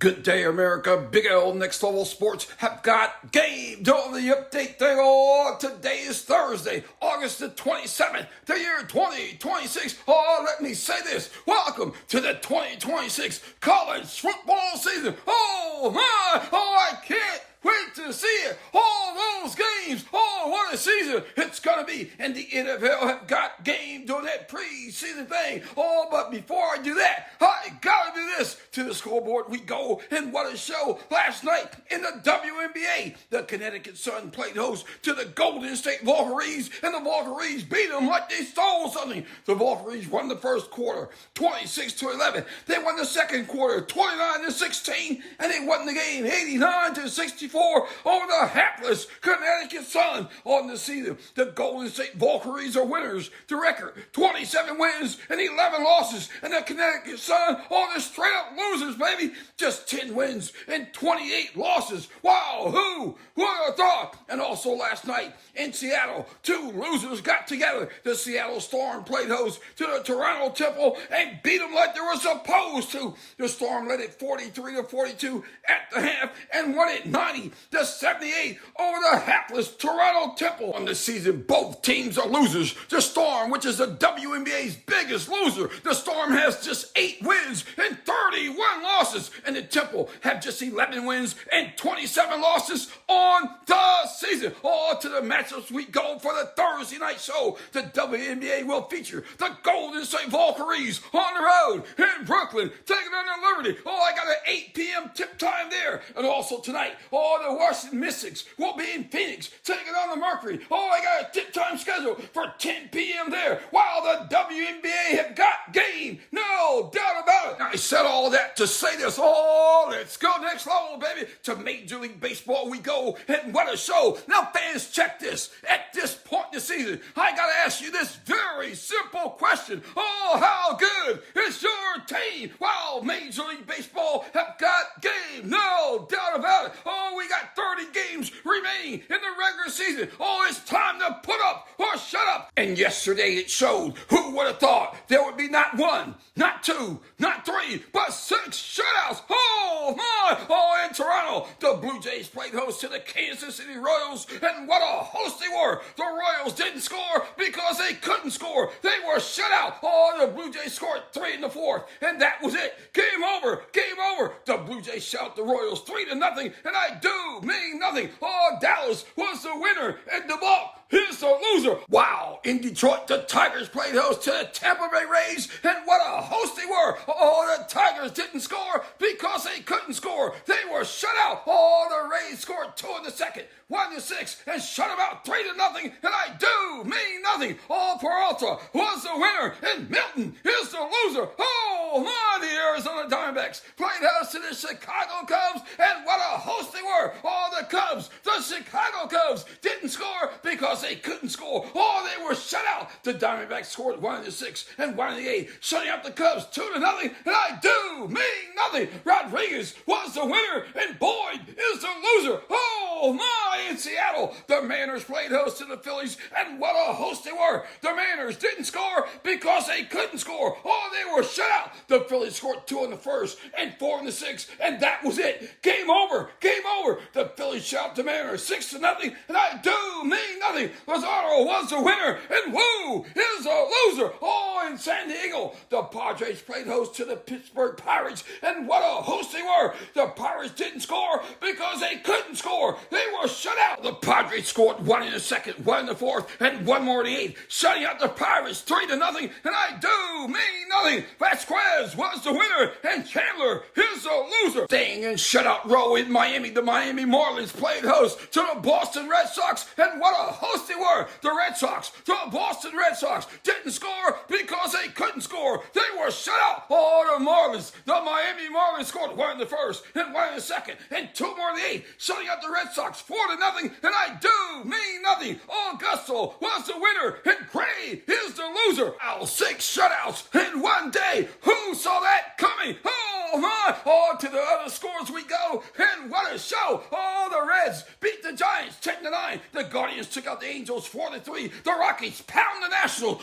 Good day, America. Big L Next Level Sports have got game on the update thing. Oh, today is Thursday, August the 27th, the year 2026. Oh, let me say this. Welcome to the 2026 college football season. Oh, my. Oh, I can't wait to see it. All those games. Oh, what a season it's going to be. And the NFL have got game doing that preseason thing. Oh, but before I do that, I got to do this. To the scoreboard we go. And what a show last night in the WNBA. The Connecticut Sun played host to the Golden State Valkyries. And the Valkyries beat them like they stole something. The Valkyries won the first quarter, 26-11. They won the second quarter, 29-16. And they won the game, 89-64. Over the hapless Connecticut Sun on the season. The Golden State Valkyries are winners. The record, 27 wins and 11 losses. And the Connecticut Sun are the straight up losers, baby. Just 10 wins and 28 losses. Wow, who would have thought? And also last night in Seattle, two losers got together. The Seattle Storm played host to the Toronto Temple and beat them like they were supposed to. The Storm led it 43-42 at the half and won it 90-78 over the hapless Toronto Temple. On the season, both teams are losers. The Storm, which is the WNBA's biggest loser, the Storm has just 8 wins and 31 losses. And the Temple have just 11 wins and 27 losses on the season. On to the matchups we go for the Thursday night show. The WNBA will feature the Golden State Valkyries on the road in Brooklyn, taking on the Liberty. Oh, I got an 8 p.m. tip time there. And also tonight, the Washington Mystics will be in Phoenix, taking on the Mercury. Oh, I got a tip time schedule for 10 p.m. there. While the WNBA have got game, no doubt about it. I said all that to say this. Oh, let's go next level, baby. To Major League Baseball we go, and what a show. Now, fans, check this. At this point in the season, I got to ask you this very simple question. Oh, how good is your team? While Major League Baseball have got game, no doubt about it. Oh, we got 30 games remaining in the regular season. Oh, it's time to put up or shut up. And yesterday it showed. Who would have thought there would be not 1, not 2, not 3, but 6 shutouts? Oh, my. Oh, in Toronto, the Blue Jays played host to the Kansas City Royals, and what a host they were. The Royals didn't score because they couldn't score. They were shut out. Oh, the Blue Jays scored 3 in the fourth, and that was it. Game over. Game over. The Blue Jays shot the Royals 3-0, and I do mean nothing. Oh, Dallas was the winner, and the ball is the loser. Wow. In Detroit, the Tigers played host to the Tampa Bay Rays, and what a host they were. Oh, the Tigers didn't score because they couldn't score. They were shut out. Oh, the Rays scored 2 in the second, 1 in the sixth, and shut them out 3-0, and I do mean nothing. Oh, Peralta was the winner, and Milton is the loser. Oh, my, the Arizona Diamondbacks played host to the Chicago Cubs, and what a host they were. Oh, the Cubs, the Chicago Cubs didn't score because they couldn't score. Oh, they were shut out. The Diamondbacks scored 1 in the sixth and 1 in the eighth, shutting out the Cubs 2-0, and I do mean nothing. Rodriguez was the winner, and Boyd is the loser. Oh, my, in Seattle, the Mariners played host to the Phillies, and what a host they were. The Mariners didn't score because they couldn't score. Oh, they were shut out. The Phillies scored 2 in the first and 4 in the sixth, and that was it. Game over. Game over. The Phillies shut out the Mariners 6-0, and I do mean nothing. Lazaro was the winner, and Wu is the loser. Oh, in San Diego, the Padres played host to the Pittsburgh Pirates, and what a host they were. The Pirates didn't score because they couldn't score. They were shut out. The Padres scored 1 in the second, 1 in the fourth, and 1 more in the eighth, shutting out the Pirates 3-0, and I do mean nothing. Vasquez was the winner, and Chandler is the loser. Staying in shutout row in Miami, the Miami Marlins played host to the Boston Red Sox, and what a host they were. The Red Sox, the Boston Red Sox didn't score because they couldn't score. They were shut out. Oh, the Marlins, the Miami Marlins scored 1 in the first and 1 in the second and 2 more in the eighth, shutting out the Red Sox 4-0, and I do mean nothing. Augusto was the winner, and Gray is the loser. 6 shutouts in one day. Who saw that coming? Oh, my. Oh, to the other scores we go, and what a show. Oh, the Reds beat the the Giants 10-9. The Guardians took out the Angels 4-3. The Rockies pound the Nationals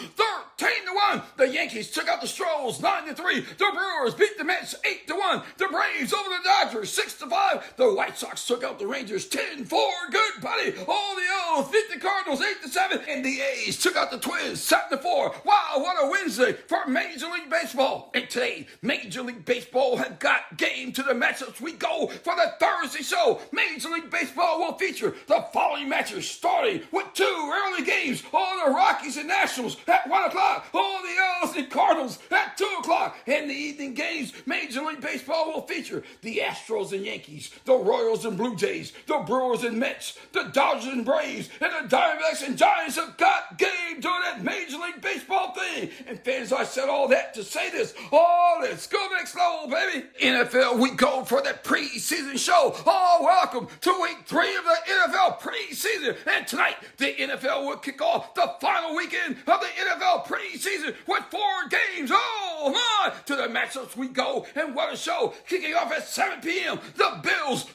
13-1. The Yankees took out the Stros 9-3. The Brewers beat the Mets 8-1. The Braves over the Dodgers 6-5. The White Sox took out the Rangers 10-4. Good buddy. All the O's beat the Cardinals 8-7. And the A's took out the Twins 7-4. Wow, what a Wednesday for Major League Baseball. And today, Major League Baseball have got game to the matchups. We go for the Thursday show. Major League Baseball will feature the following matches, starting with 2 early games. All the Rockies and Nationals at 1 o'clock. All the O's and Cardinals at 2 o'clock. And the evening games, Major League Baseball will feature the Astros and Yankees, the Royals and Blue Jays, the Brewers and Mets, the Dodgers and Braves, and the Diamondbacks and Giants have got game doing that Major League Baseball thing. And fans, I said all that to say this. Oh, let's go next level, baby. NFL, we go for the preseason show. Oh, welcome to week 3 of the NFL preseason. And tonight, the NFL will kick off the final weekend of the NFL preseason with 4 games. Oh, my. To the matchups we go. And what a show. Kicking off at 7 p.m. The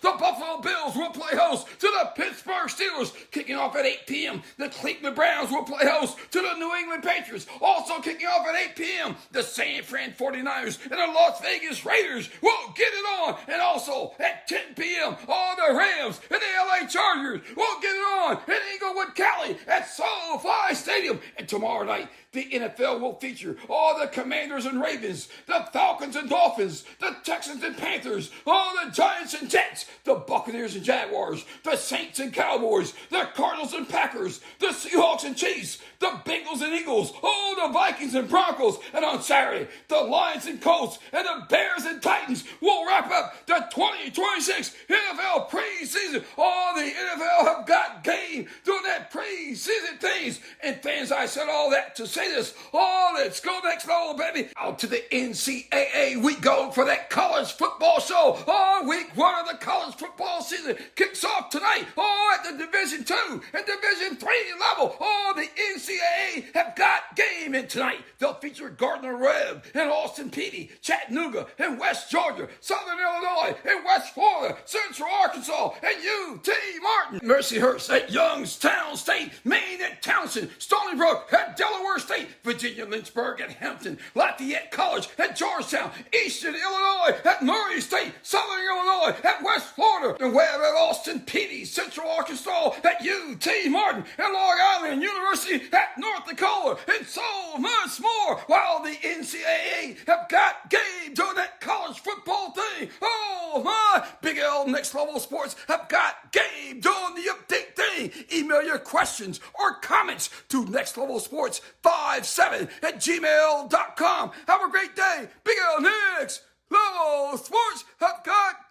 Buffalo Bills will play host to the Pittsburgh Steelers. Kicking off at 8 p.m. The Cleveland Browns will play host to the New England Patriots. Also kicking off at 8 p.m. the San Fran 49ers and the Las Vegas Raiders will get it on. And also at 10 p.m. all the Rams and the LA Chargers will get it on in Inglewood, Cali at SoFi Stadium. And tomorrow night, the NFL will feature all the Commanders and Ravens, the Falcons and Dolphins, the Texans and Panthers, all the Giants and Jets, the Buccaneers and Jaguars, the Saints and Cowboys, the Cardinals and Packers, the Seahawks and Chiefs, the Bengals and Eagles, all the Vikings and Broncos. And on Saturday, the Lions and Colts and the Bears and Titans will wrap up the 2026 NFL preseason. All the NFL have got game doing that preseason things. And fans, I said all that to say this. Oh, let's go next level, baby. Out to the NCAA we go for that college football show. Oh, week 1 of the college football season kicks off tonight. Oh, at the Division 2 and Division 3 level. Oh, the NCAA have got game. And tonight they'll feature Gardner Webb and Austin Peay, Chattanooga and West Georgia, Southern Illinois and West Florida, Central Arkansas and UT Martin, Mercyhurst at Youngstown State, Maine at Townsend, Stony Brook at Delaware State, Virginia Lynchburg at Hampton, Lafayette College at Georgetown, Eastern Illinois at Murray State, Southern Illinois at West Florida, and Webb at Austin Peay, Central Arkansas at UT Martin, and Long Island University at North Dakota, and so much more. While the NCAA have got game doing that college football thing. Oh my, Big L Next Level Sports have got game doing the update thing. Email your questions or comments to nextlevelsports57@gmail.com. Have a great day. Big L Next Level Sports have got